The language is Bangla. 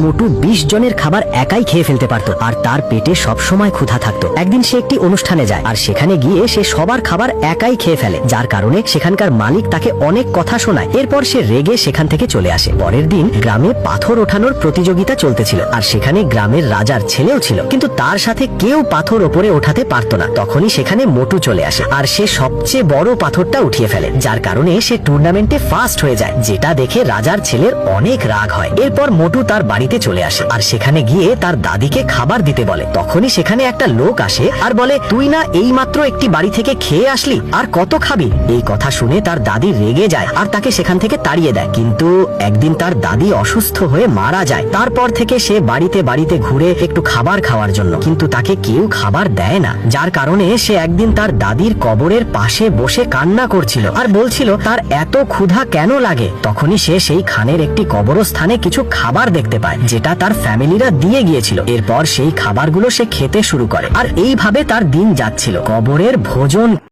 মোটু 20 জনের খাবার একাই খেয়ে ফেলতে পারত আর তার পেটে সবসময় ক্ষুধা থাকতো। একদিন সে একটি অনুষ্ঠানে যায় আর সেখানে গিয়ে সে সবার খাবার একাই খেয়ে ফেলে, যার কারণে সেখানকার মালিক তাকে অনেক কথা শোনায়। এরপর সে রেগে সেখান থেকে চলে আসে। পরের দিন গ্রামে পাথর ওঠানোর প্রতিযোগিতা চলতেছিল আর সেখানে গ্রামের রাজার ছেলেও ছিল, কিন্তু তার সাথে কেউ পাথর ওপরে ওঠাতে পারত না। তখনই সেখানে মোটু চলে আসে আর সে সবচেয়ে বড় পাথরটা উঠিয়ে ফেলে, যার কারণে সে টুর্নামেন্টে ফার্স্ট হয়ে যায়, যেটা দেখে রাজার ছেলের অনেক রাগ হয়। এরপর মোটু তার বাড়িতে চলে আসে আর সেখানে গিয়ে তার দাদিকে খাবার দিতে বলে। তখনই সেখানে একটা লোক আসে আর বলে, তুই না এইমাত্র একটি বাড়ি থেকে খেয়ে আসলি, আর কত খাবি? এই কথা শুনে তার দাদি রেগে যায় আর তাকে সেখান থেকে তাড়িয়ে দেয়। কিন্তু একদিন তার দাদি অসুস্থ হয়ে মারা যায়। তারপর থেকে সে বাড়িতে বাড়িতে ঘুরে একটু খাবার খাওয়ার জন্য, কিন্তু তাকে কেউ খাবার দেয় না, যার কারণে সে একদিন তার দাদির কবরের পাশে বসে কান্না করছিল আর বলছিল তার এত ক্ষুধা কেন লাগে। তখনই সে সেই খানের একটি কবরস্থানে কিছু খাবার দেখতে পায়, যেটা তার ফ্যামিলিরা দিয়ে গিয়েছিল। এরপর সেই খাবারগুলো সে খেতে শুরু করে আর এইভাবে তার দিন যাচ্ছিল। কবরের ভোজন